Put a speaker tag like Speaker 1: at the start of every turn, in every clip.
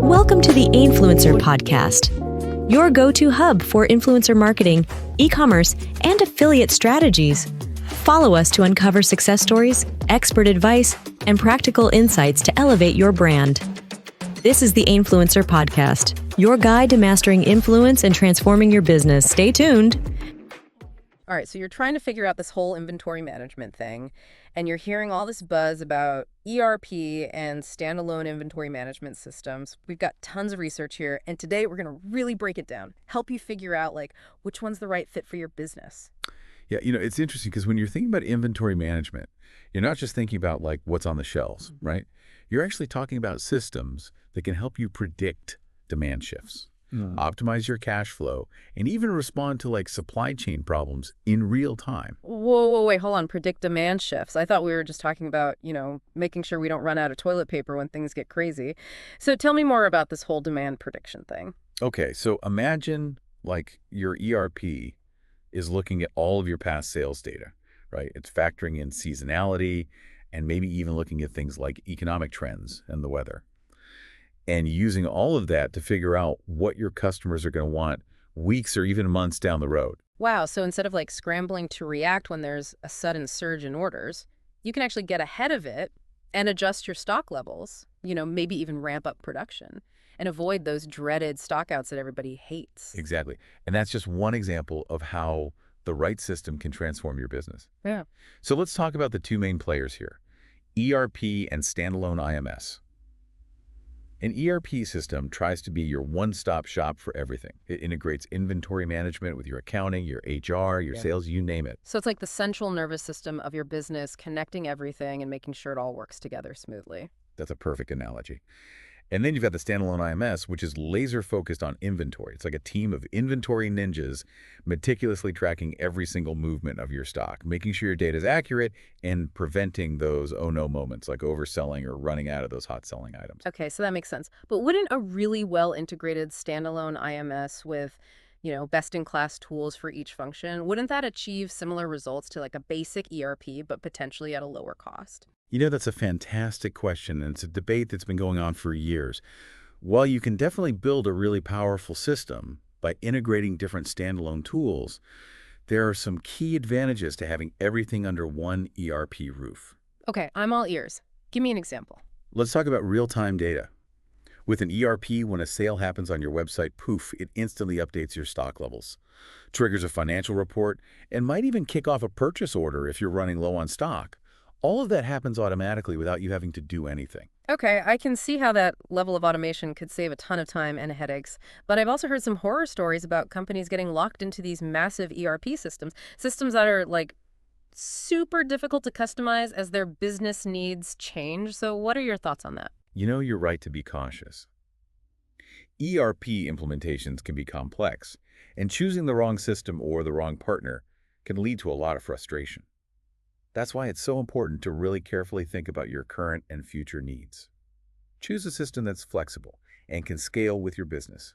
Speaker 1: Welcome to the Influencer Podcast, your go-to hub for influencer marketing, e-commerce, and affiliate strategies. Follow us to uncover success stories, expert advice, and practical insights to elevate your brand. This is the Influencer Podcast, your guide to mastering influence and transforming your business. Stay tuned.
Speaker 2: All right, so you're trying to figure out this whole inventory management thing, and you're hearing all this buzz about ERP and standalone inventory management systems. We've got tons of research here, and today we're going to really break it down, help you figure out which one's the right fit for your business.
Speaker 3: Yeah, it's interesting because when you're thinking about inventory management, you're not just thinking about what's on the shelves, right? You're actually talking about systems that can help you predict demand shifts, optimize your cash flow, and even respond to supply chain problems in real time.
Speaker 2: Whoa, wait, hold on. Predict demand shifts. I thought we were just talking about, making sure we don't run out of toilet paper when things get crazy. So tell me more about this whole demand prediction thing.
Speaker 3: Okay, so imagine your ERP is looking at all of your past sales data, right? It's factoring in seasonality and maybe even looking at things like economic trends and the weather, and using all of that to figure out what your customers are going to want weeks or even months down the road.
Speaker 2: Wow, so instead of scrambling to react when there's a sudden surge in orders, you can actually get ahead of it and adjust your stock levels, maybe even ramp up production and avoid those dreaded stockouts that everybody hates.
Speaker 3: Exactly. And that's just one example of how the right system can transform your business.
Speaker 2: Yeah.
Speaker 3: So let's talk about the two main players here, ERP and standalone IMS. An ERP system tries to be your one-stop shop for everything. It integrates inventory management with your accounting, your HR, your sales, you name it.
Speaker 2: So it's like the central nervous system of your business, connecting everything and making sure it all works together smoothly.
Speaker 3: That's a perfect analogy. And then you've got the standalone IMS, which is laser-focused on inventory. It's like a team of inventory ninjas meticulously tracking every single movement of your stock, making sure your data is accurate and preventing those oh-no moments like overselling or running out of those hot-selling items.
Speaker 2: Okay, so that makes sense. But wouldn't a really well-integrated standalone IMS with, best-in-class tools for each function, wouldn't that achieve similar results to a basic ERP, but potentially at a lower cost?
Speaker 3: That's a fantastic question, and it's a debate that's been going on for years. While you can definitely build a really powerful system by integrating different standalone tools, there are some key advantages to having everything under one ERP roof.
Speaker 2: Okay, I'm all ears. Give me an example.
Speaker 3: Let's talk about real-time data. With an ERP, when a sale happens on your website, poof, it instantly updates your stock levels, triggers a financial report, and might even kick off a purchase order if you're running low on stock. All of that happens automatically without you having to do anything.
Speaker 2: Okay, I can see how that level of automation could save a ton of time and headaches. But I've also heard some horror stories about companies getting locked into these massive ERP systems that are super difficult to customize as their business needs change. So what are your thoughts on that?
Speaker 3: You're right to be cautious. ERP implementations can be complex, and choosing the wrong system or the wrong partner can lead to a lot of frustration. That's why it's so important to really carefully think about your current and future needs. Choose a system that's flexible and can scale with your business,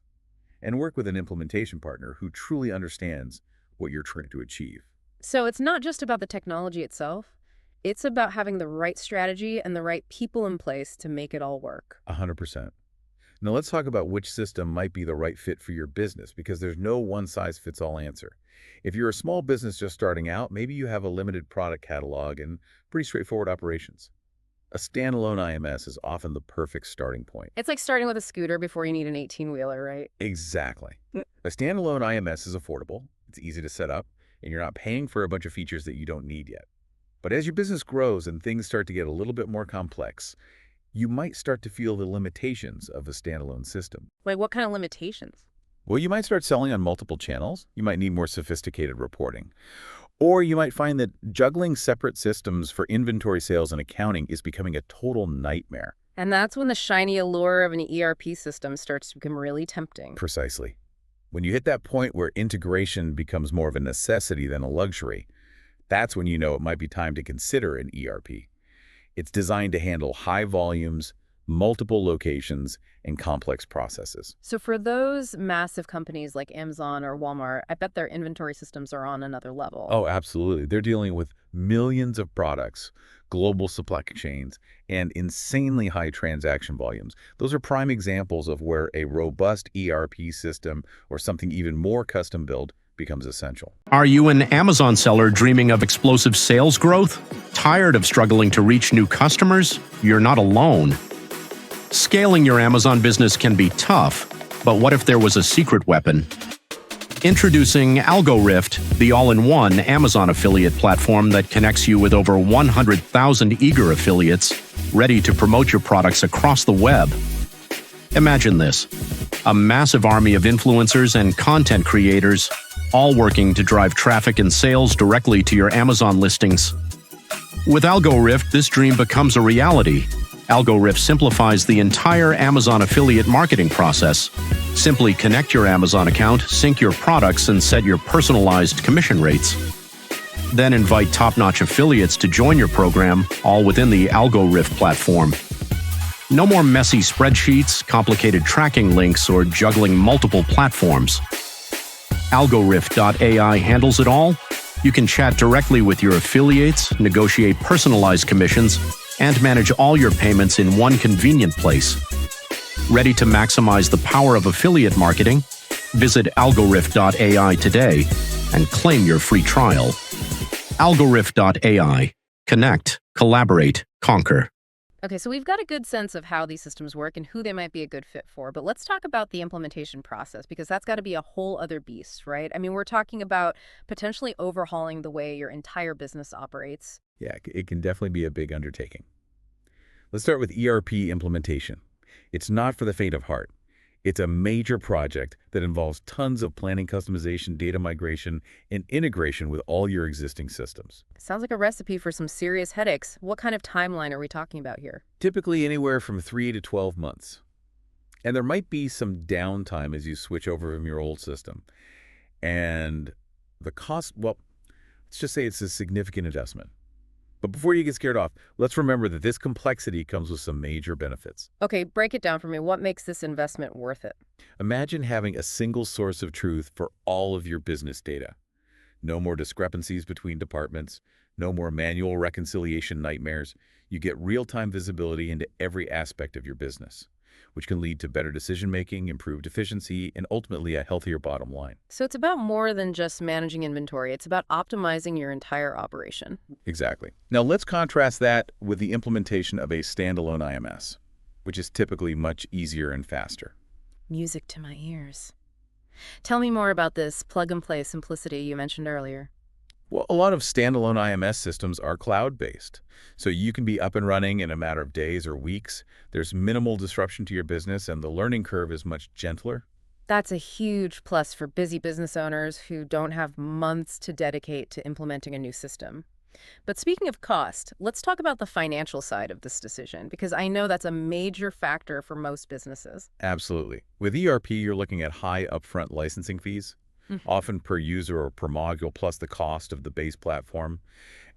Speaker 3: and work with an implementation partner who truly understands what you're trying to achieve.
Speaker 2: So it's not just about the technology itself. It's about having the right strategy and the right people in place to make it all work.
Speaker 3: 100%. Now let's talk about which system might be the right fit for your business, because there's no one-size-fits-all answer. If you're a small business just starting out, maybe you have a limited product catalog and pretty straightforward operations. A standalone IMS is often the perfect starting point.
Speaker 2: It's like starting with a scooter before you need an 18-wheeler, right?
Speaker 3: Exactly. A standalone IMS is affordable, it's easy to set up, and you're not paying for a bunch of features that you don't need yet. But as your business grows and things start to get a little bit more complex, you might start to feel the limitations of a standalone system.
Speaker 2: What kind of limitations?
Speaker 3: Well, you might start selling on multiple channels. You might need more sophisticated reporting. Or you might find that juggling separate systems for inventory sales and accounting is becoming a total nightmare.
Speaker 2: And that's when the shiny allure of an ERP system starts to become really tempting.
Speaker 3: Precisely. When you hit that point where integration becomes more of a necessity than a luxury, that's when you know it might be time to consider an ERP. It's designed to handle high volumes, multiple locations, and complex processes.
Speaker 2: So for those massive companies like Amazon or Walmart, I bet their inventory systems are on another level.
Speaker 3: Oh, absolutely. They're dealing with Millions of products, global supply chains, and insanely high transaction volumes. Those are prime examples of where a robust ERP system or something even more custom-built becomes essential.
Speaker 4: Are you an Amazon seller dreaming of explosive sales growth? Tired of struggling to reach new customers? You're not alone. Scaling your Amazon business can be tough, but what if there was a secret weapon? Introducing AlgoRift, the all-in-one Amazon affiliate platform that connects you with over 100,000 eager affiliates ready to promote your products across the web. Imagine this: a massive army of influencers and content creators, all working to drive traffic and sales directly to your Amazon listings. With AlgoRift, this dream becomes a reality. AlgoRift simplifies the entire Amazon affiliate marketing process. Simply connect your Amazon account, sync your products, and set your personalized commission rates. Then invite top-notch affiliates to join your program, all within the AlgoRift platform. No more messy spreadsheets, complicated tracking links, or juggling multiple platforms. AlgoRift.ai handles it all. You can chat directly with your affiliates, negotiate personalized commissions, and manage all your payments in one convenient place. Ready to maximize the power of affiliate marketing? Visit AlgoRift.ai today and claim your free trial. AlgoRift.ai. Connect, collaborate, conquer.
Speaker 2: Okay, so we've got a good sense of how these systems work and who they might be a good fit for, but let's talk about the implementation process, because that's got to be a whole other beast, right? I mean, we're talking about potentially overhauling the way your entire business operates.
Speaker 3: Yeah, it can definitely be a big undertaking. Let's start with ERP implementation. It's not for the faint of heart. It's a major project that involves tons of planning, customization, data migration, and integration with all your existing systems.
Speaker 2: Sounds like a recipe for some serious headaches. What kind of timeline are we talking about here?
Speaker 3: Typically anywhere from 3 to 12 months. And there might be some downtime as you switch over from your old system. And the cost, well, let's just say it's a significant investment. But before you get scared off, let's remember that this complexity comes with some major benefits.
Speaker 2: Okay, break it down for me. What makes this investment worth it?
Speaker 3: Imagine having a single source of truth for all of your business data. No more discrepancies between departments, no more manual reconciliation nightmares. You get real-time visibility into every aspect of your business, which can lead to better decision-making, improved efficiency, and ultimately a healthier bottom line.
Speaker 2: So it's about more than just managing inventory. It's about optimizing your entire operation.
Speaker 3: Exactly. Now let's contrast that with the implementation of a standalone IMS, which is typically much easier and faster.
Speaker 2: Music to my ears. Tell me more about this plug-and-play simplicity you mentioned earlier.
Speaker 3: Well, a lot of standalone IMS systems are cloud-based, so you can be up and running in a matter of days or weeks. There's minimal disruption to your business, and the learning curve is much gentler.
Speaker 2: That's a huge plus for busy business owners who don't have months to dedicate to implementing a new system. But speaking of cost, let's talk about the financial side of this decision, because I know that's a major factor for most businesses.
Speaker 3: Absolutely. With ERP, you're looking at high upfront licensing fees, often per user or per module, plus the cost of the base platform.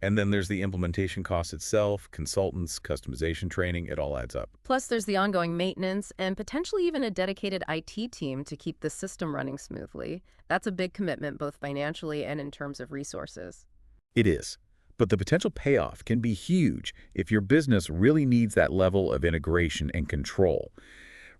Speaker 3: And then there's the implementation cost itself, consultants, customization training, it all adds up.
Speaker 2: Plus, there's the ongoing maintenance and potentially even a dedicated IT team to keep the system running smoothly. That's a big commitment, both financially and in terms of resources.
Speaker 3: It is. But the potential payoff can be huge if your business really needs that level of integration and control.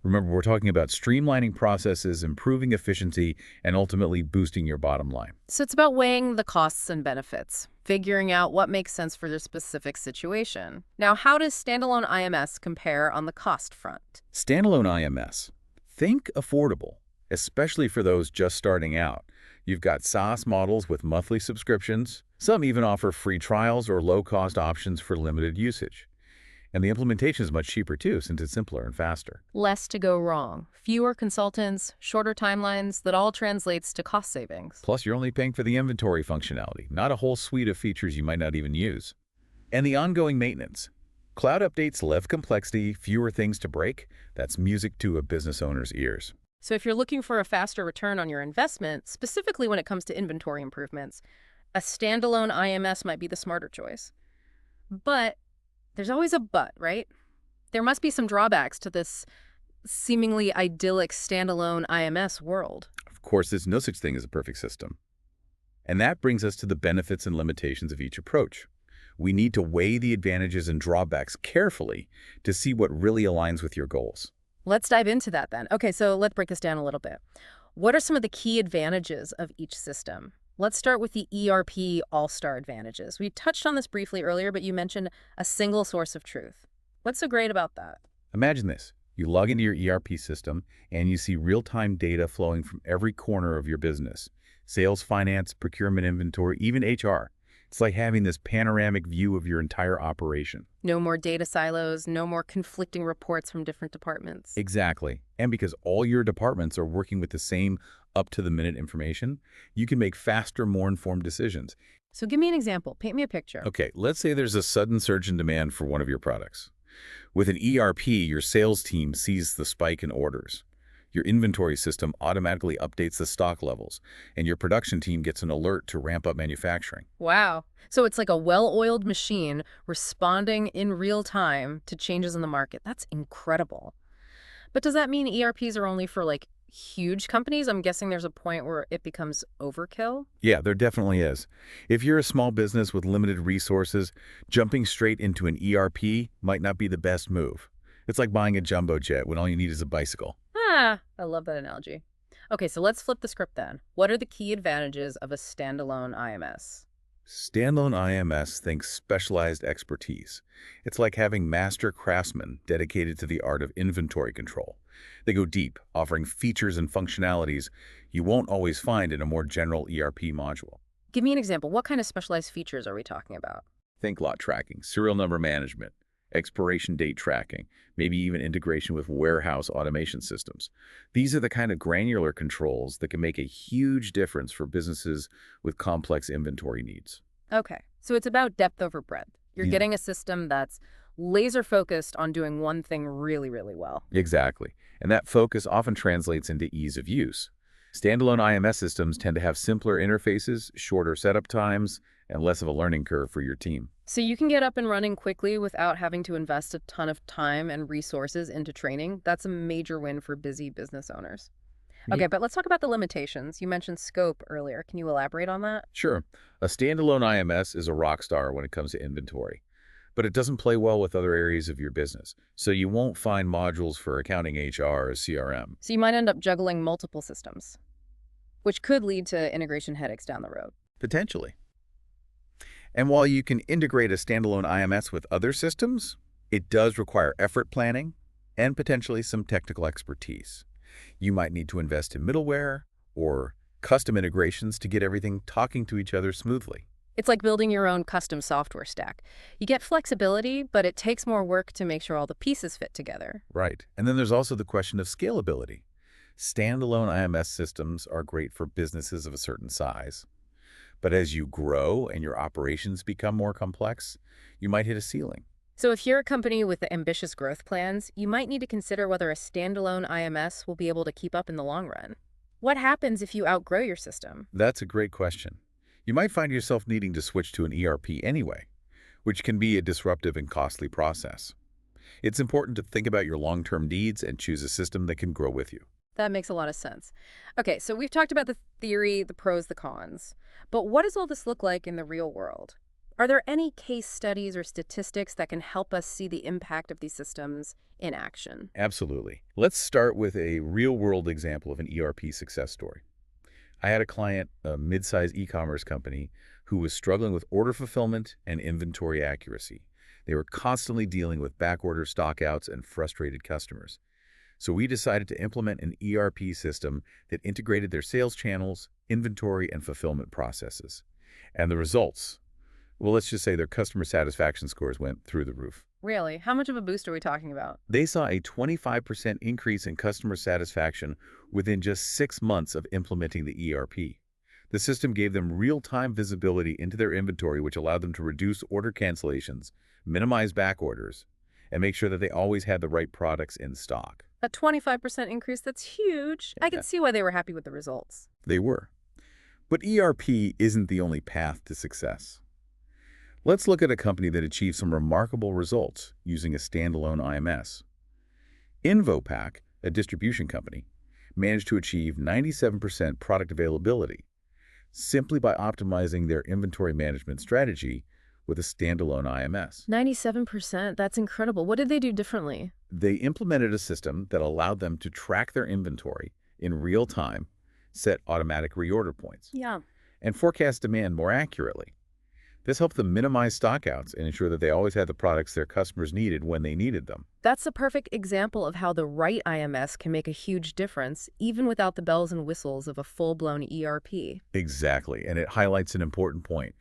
Speaker 3: Remember, we're talking about streamlining processes, improving efficiency, and ultimately boosting your bottom line.
Speaker 2: So it's about weighing the costs and benefits, figuring out what makes sense for their specific situation. Now, how does standalone IMS compare on the cost front?
Speaker 3: Standalone IMS. Think affordable, especially for those just starting out. You've got SaaS models with monthly subscriptions. Some even offer free trials or low-cost options for limited usage. And the implementation is much cheaper too, since it's simpler and faster.
Speaker 2: Less to go wrong. Fewer consultants, shorter timelines, that all translates to cost savings.
Speaker 3: Plus, you're only paying for the inventory functionality, not a whole suite of features you might not even use. And the ongoing maintenance. Cloud updates less complexity, fewer things to break. That's music to a business owner's ears.
Speaker 2: So if you're looking for a faster return on your investment, specifically when it comes to inventory improvements, a standalone IMS might be the smarter choice. But there's always a but, right? There must be some drawbacks to this seemingly idyllic standalone IMS world.
Speaker 3: Of course, there's no such thing as a perfect system. And that brings us to the benefits and limitations of each approach. We need to weigh the advantages and drawbacks carefully to see what really aligns with your goals.
Speaker 2: Let's dive into that then. Okay, so let's break this down a little bit. What are some of the key advantages of each system? Let's start with the ERP all-star advantages. We touched on this briefly earlier, but you mentioned a single source of truth. What's so great about that?
Speaker 3: Imagine this. You log into your ERP system and you see real-time data flowing from every corner of your business. Sales, finance, procurement, inventory, even HR. It's like having this panoramic view of your entire operation.
Speaker 2: No more data silos, no more conflicting reports from different departments.
Speaker 3: Exactly. And because all your departments are working with the same up-to-the-minute information, you can make faster, more informed decisions.
Speaker 2: So give me an example. Paint me a picture.
Speaker 3: Okay, let's say there's a sudden surge in demand for one of your products. With an ERP, your sales team sees the spike in orders. Your inventory system automatically updates the stock levels, and your production team gets an alert to ramp up manufacturing.
Speaker 2: Wow. So it's like a well-oiled machine responding in real time to changes in the market. That's incredible. But does that mean ERPs are only for like huge companies? I'm guessing there's a point where it becomes overkill.
Speaker 3: Yeah, there definitely is. If you're a small business with limited resources, jumping straight into an ERP might not be the best move. It's like buying a jumbo jet when all you need is a bicycle.
Speaker 2: I love that analogy. Okay, so let's flip the script then. What are the key advantages of a standalone IMS?
Speaker 3: Standalone IMS thinks specialized expertise. It's like having master craftsmen dedicated to the art of inventory control. They go deep, offering features and functionalities you won't always find in a more general ERP module.
Speaker 2: Give me an example. What kind of specialized features are we talking about?
Speaker 3: Think lot tracking, serial number management, expiration date tracking, maybe even integration with warehouse automation systems. These are the kind of granular controls that can make a huge difference for businesses with complex inventory needs.
Speaker 2: Okay, so it's about depth over breadth. You're
Speaker 3: Yeah.
Speaker 2: getting a system that's laser focused on doing one thing really, really well.
Speaker 3: Exactly. And that focus often translates into ease of use. Standalone IMS systems tend to have simpler interfaces, shorter setup times, and less of a learning curve for your team.
Speaker 2: So you can get up and running quickly without having to invest a ton of time and resources into training. That's a major win for busy business owners. Okay, but let's talk about the limitations. You mentioned scope earlier. Can you elaborate on that?
Speaker 3: Sure, a standalone IMS is a rock star when it comes to inventory, but it doesn't play well with other areas of your business. So you won't find modules for accounting, HR, or CRM.
Speaker 2: So you might end up juggling multiple systems, which could lead to integration headaches down the road.
Speaker 3: Potentially. And while you can integrate a standalone IMS with other systems, it does require effort planning and potentially some technical expertise. You might need to invest in middleware or custom integrations to get everything talking to each other smoothly.
Speaker 2: It's like building your own custom software stack. You get flexibility, but it takes more work to make sure all the pieces fit together.
Speaker 3: Right. And then there's also the question of scalability. Standalone IMS systems are great for businesses of a certain size. But as you grow and your operations become more complex, you might hit a ceiling.
Speaker 2: So if you're a company with ambitious growth plans, you might need to consider whether a standalone IMS will be able to keep up in the long run. What happens if you outgrow your system?
Speaker 3: That's a great question. You might find yourself needing to switch to an ERP anyway, which can be a disruptive and costly process. It's important to think about your long-term needs and choose a system that can grow with you.
Speaker 2: That makes a lot of sense. Okay, so we've talked about the theory, the pros, the cons. But what does all this look like in the real world? Are there any case studies or statistics that can help us see the impact of these systems in action?
Speaker 3: Absolutely. Let's start with a real-world example of an ERP success story. I had a client, a mid-sized e-commerce company, who was struggling with order fulfillment and inventory accuracy. They were constantly dealing with backorder stockouts and frustrated customers. So we decided to implement an ERP system that integrated their sales channels, inventory, and fulfillment processes. And the results? Well, let's just say their customer satisfaction scores went through the roof.
Speaker 2: Really? How much of a boost are we talking about?
Speaker 3: They saw a 25% increase in customer satisfaction within just 6 months of implementing the ERP. The system gave them real-time visibility into their inventory, which allowed them to reduce order cancellations, minimize back orders, and make sure that they always had the right products in stock.
Speaker 2: A 25% increase, that's huge. I can see why they were happy with the results.
Speaker 3: They were. But ERP isn't the only path to success. Let's look at a company that achieved some remarkable results using a standalone IMS. Invopac, a distribution company, managed to achieve 97% product availability. simply by optimizing their inventory management strategy with a standalone IMS.
Speaker 2: 97%, that's incredible. What did they do differently?
Speaker 3: They implemented a system that allowed them to track their inventory in real time, set automatic reorder points,
Speaker 2: Yeah.
Speaker 3: and forecast demand more accurately. This helped them minimize stockouts and ensure that they always had the products their customers needed when they needed them.
Speaker 2: That's a perfect example of how the right IMS can make a huge difference, even without the bells and whistles of a full-blown ERP.
Speaker 3: Exactly, and it highlights an important point.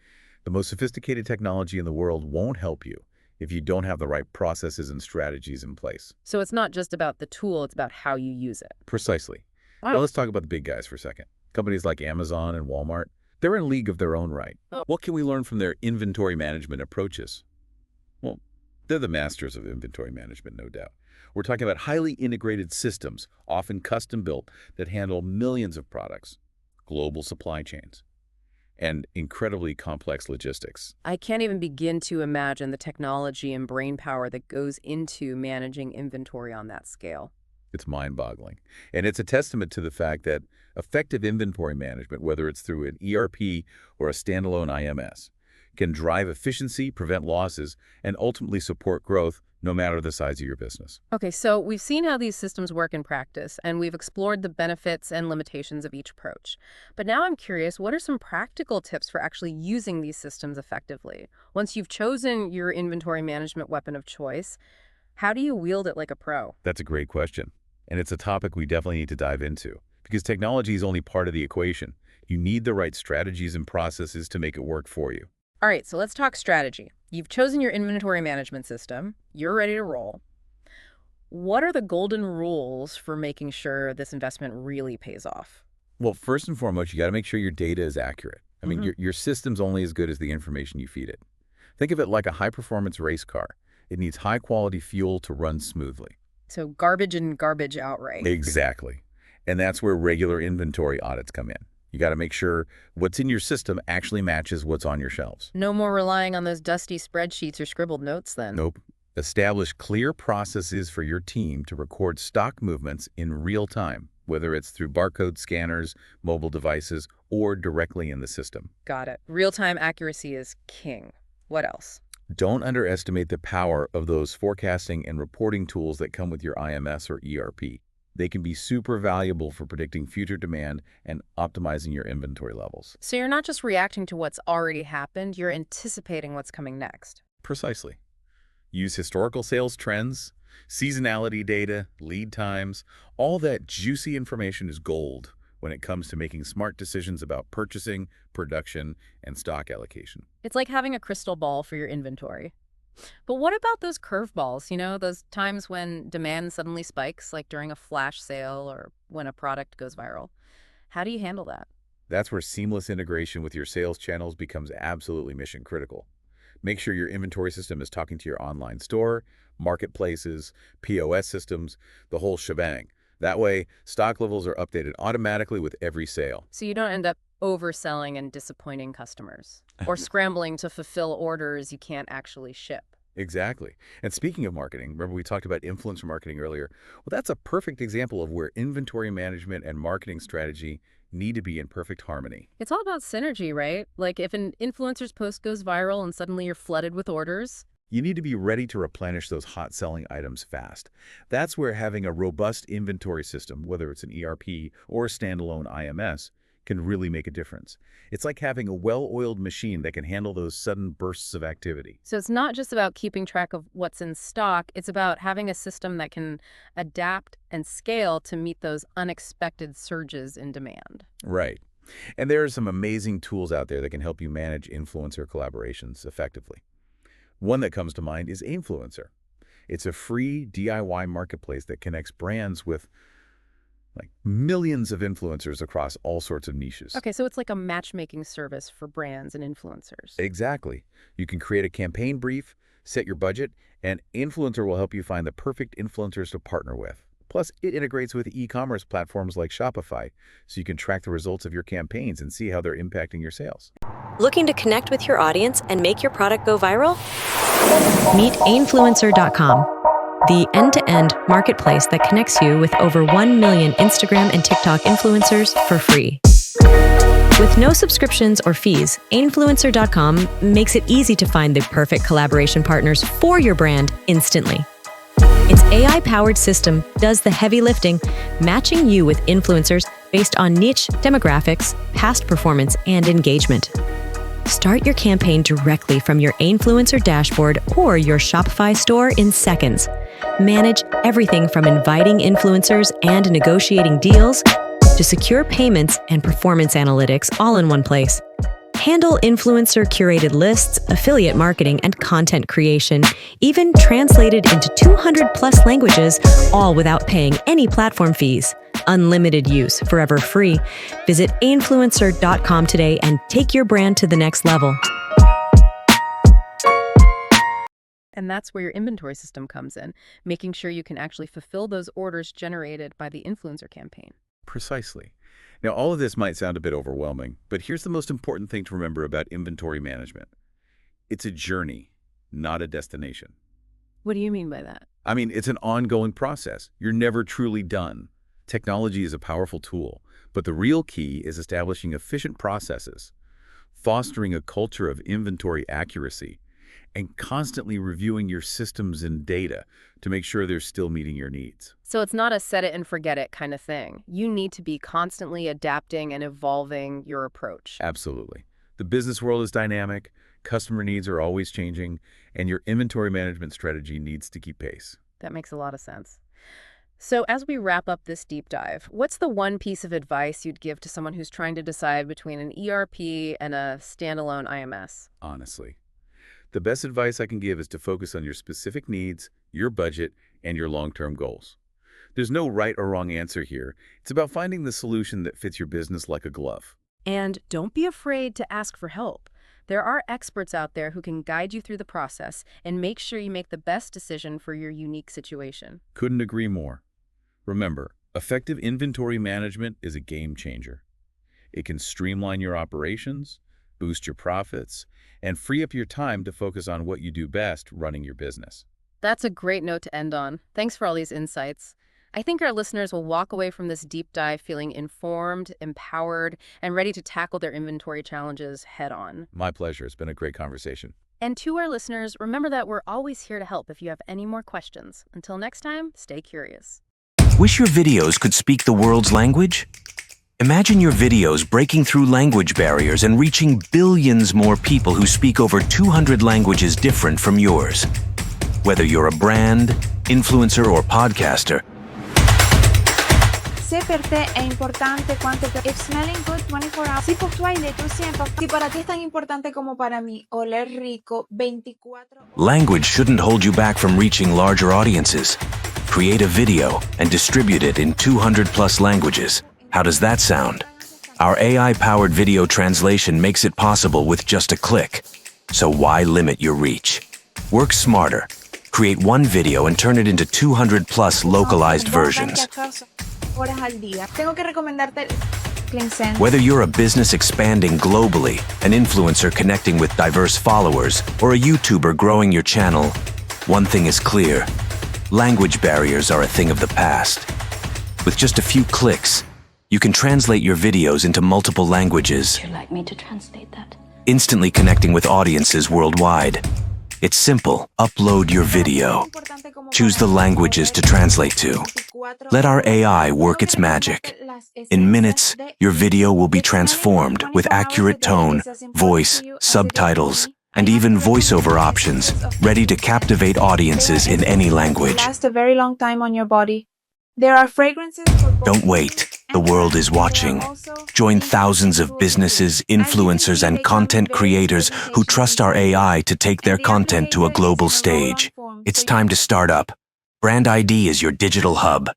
Speaker 3: The most sophisticated technology in the world won't help you if you don't have the right processes and strategies in place.
Speaker 2: So it's not just about the tool, it's about how you use it.
Speaker 3: Precisely.
Speaker 2: Wow.
Speaker 3: Now let's talk about the big guys for a second. Companies like Amazon and Walmart, they're in a league of their own right. What can we learn from their inventory management approaches? Well, they're the masters of inventory management, no doubt. We're talking about highly integrated systems, often custom-built, that handle millions of products, global supply chains, and incredibly complex logistics.
Speaker 2: I can't even begin to imagine the technology and brainpower that goes into managing inventory on that scale.
Speaker 3: It's mind-boggling. And it's a testament to the fact that effective inventory management, whether it's through an ERP or a standalone IMS, can drive efficiency, prevent losses, and ultimately support growth no matter the size of your business.
Speaker 2: Okay, so we've seen how these systems work in practice, and we've explored the benefits and limitations of each approach. But now I'm curious, what are some practical tips for actually using these systems effectively? Once you've chosen your inventory management weapon of choice, how do you wield it like a pro?
Speaker 3: That's a great question. And it's a topic we definitely need to dive into because technology is only part of the equation. You need the right strategies and processes to make it work for you.
Speaker 2: All right, so let's talk strategy. You've chosen your inventory management system. You're ready to roll. What are the golden rules for making sure this investment really pays off?
Speaker 3: Well, first and foremost, you got to make sure your data is accurate. I mean, your system's only as good as the information you feed it. Think of it like a high-performance race car. It needs high-quality fuel to run smoothly.
Speaker 2: So garbage in, garbage out, right?
Speaker 3: Exactly. And that's where regular inventory audits come in. You got to make sure what's in your system actually matches what's on your shelves.
Speaker 2: No more relying on those dusty spreadsheets or scribbled notes then.
Speaker 3: Nope. Establish clear processes for your team to record stock movements in real time, whether it's through barcode scanners, mobile devices, or directly in the system.
Speaker 2: Got it. Real-time accuracy is king. What else?
Speaker 3: Don't underestimate the power of those forecasting and reporting tools that come with your IMS or ERP. They can be super valuable for predicting future demand and optimizing your inventory levels.
Speaker 2: So you're not just reacting to what's already happened, you're anticipating what's coming next.
Speaker 3: Precisely. Use historical sales trends, seasonality data, lead times. All that juicy information is gold when it comes to making smart decisions about purchasing, production, and stock allocation.
Speaker 2: It's like having a crystal ball for your inventory. But what about those curveballs, those times when demand suddenly spikes, like during a flash sale or when a product goes viral? How do you handle that?
Speaker 3: That's where seamless integration with your sales channels becomes absolutely mission critical. Make sure your inventory system is talking to your online store, marketplaces, POS systems, the whole shebang. That way, stock levels are updated automatically with every sale.
Speaker 2: So you don't end up overselling and disappointing customers or scrambling to fulfill orders you can't actually ship.
Speaker 3: Exactly. And speaking of marketing, remember we talked about influencer marketing earlier? Well, that's a perfect example of where inventory management and marketing strategy need to be in perfect harmony.
Speaker 2: It's all about synergy, right? Like if an influencer's post goes viral and suddenly you're flooded with orders,
Speaker 3: you need to be ready to replenish those hot-selling items fast. That's where having a robust inventory system, whether it's an ERP or a standalone IMS, can really make a difference. It's like having a well-oiled machine that can handle those sudden bursts of activity.
Speaker 2: So it's not just about keeping track of what's in stock, it's about having a system that can adapt and scale to meet those unexpected surges in demand.
Speaker 3: Right. And there are some amazing tools out there that can help you manage influencer collaborations effectively. One that comes to mind is Influencer. It's a free DIY marketplace that connects brands with millions of influencers across all sorts of niches.
Speaker 2: Okay, so it's like a matchmaking service for brands and influencers.
Speaker 3: Exactly. You can create a campaign brief, set your budget, and Influencer will help you find the perfect influencers to partner with. Plus, it integrates with e-commerce platforms like Shopify, so you can track the results of your campaigns and see how they're impacting your sales.
Speaker 1: Looking to connect with your audience and make your product go viral? Meet Ainfluencer.com, the end-to-end marketplace that connects you with over 1 million Instagram and TikTok influencers for free. With no subscriptions or fees, Influencer.com makes it easy to find the perfect collaboration partners for your brand instantly. Its AI-powered system does the heavy lifting, matching you with influencers based on niche demographics, past performance, and engagement. Start your campaign directly from your Influencer dashboard or your Shopify store in seconds. Manage everything from inviting influencers and negotiating deals to secure payments and performance analytics all in one place. Handle influencer-curated lists, affiliate marketing, and content creation, even translated into 200+ languages, all without paying any platform fees. Unlimited use, forever free. Visit influencer.com today and take your brand to the next level.
Speaker 2: And that's where your inventory system comes in, making sure you can actually fulfill those orders generated by the influencer campaign.
Speaker 3: Precisely. Now, all of this might sound a bit overwhelming, but here's the most important thing to remember about inventory management. It's a journey, not a destination.
Speaker 2: What do you mean by that?
Speaker 3: I mean, it's an ongoing process. You're never truly done. Technology is a powerful tool, but the real key is establishing efficient processes, fostering a culture of inventory accuracy, and constantly reviewing your systems and data to make sure they're still meeting your needs.
Speaker 2: So it's not a set it and forget it kind of thing. You need to be constantly adapting and evolving your approach.
Speaker 3: Absolutely. The business world is dynamic, customer needs are always changing, and your inventory management strategy needs to keep pace.
Speaker 2: That makes a lot of sense. So as we wrap up this deep dive, what's the one piece of advice you'd give to someone who's trying to decide between an ERP and a standalone IMS?
Speaker 3: Honestly, the best advice I can give is to focus on your specific needs, your budget, and your long-term goals. There's no right or wrong answer here. It's about finding the solution that fits your business like a glove.
Speaker 2: And don't be afraid to ask for help. There are experts out there who can guide you through the process and make sure you make the best decision for your unique situation.
Speaker 3: Couldn't agree more. Remember, effective inventory management is a game changer. It can streamline your operations, boost your profits, and free up your time to focus on what you do best, running your business.
Speaker 2: That's a great note to end on. Thanks for all these insights. I think our listeners will walk away from this deep dive feeling informed, empowered, and ready to tackle their inventory challenges head on.
Speaker 3: My pleasure. It's been a great conversation.
Speaker 2: And to our listeners, remember that we're always here to help if you have any more questions. Until next time, stay curious.
Speaker 5: Wish your videos could speak the world's language? Imagine your videos breaking through language barriers and reaching billions more people who speak over 200 languages different from yours. Whether you're a brand, influencer, or podcaster,
Speaker 6: Se per te è importante quanto per... It's smelling good 24 hours. Si pour toi il est aussi important. Si para ti es tan importante como para mí oler rico 24 horas.
Speaker 5: language shouldn't hold you back from reaching larger audiences. Create a video and distribute it in 200+ languages. How does that sound? Our AI-powered video translation makes it possible with just a click. So why limit your reach? Work smarter. Create one video and turn it into 200+ localized versions.
Speaker 6: Horas al día. Tengo que recomendarte Cleansense.
Speaker 5: Whether you're a business expanding globally, an influencer connecting with diverse followers, or a YouTuber growing your channel, one thing is clear. Language barriers are a thing of the past. With just a few clicks, you can translate your videos into multiple languages,
Speaker 7: Would you like me to translate that?
Speaker 5: instantly connecting with audiences worldwide. It's simple. Upload your video. Choose the languages to translate to. Let our AI work its magic. In minutes, your video will be transformed with accurate tone, voice, subtitles, and even voiceover options, ready to captivate audiences in any language.
Speaker 6: Last a very long time on your body. There are fragrances for both.
Speaker 5: Don't wait. The world is watching. Join thousands of businesses, influencers, and content creators who trust our AI to take their content to a global stage. It's time to start up. Brand ID is your digital hub.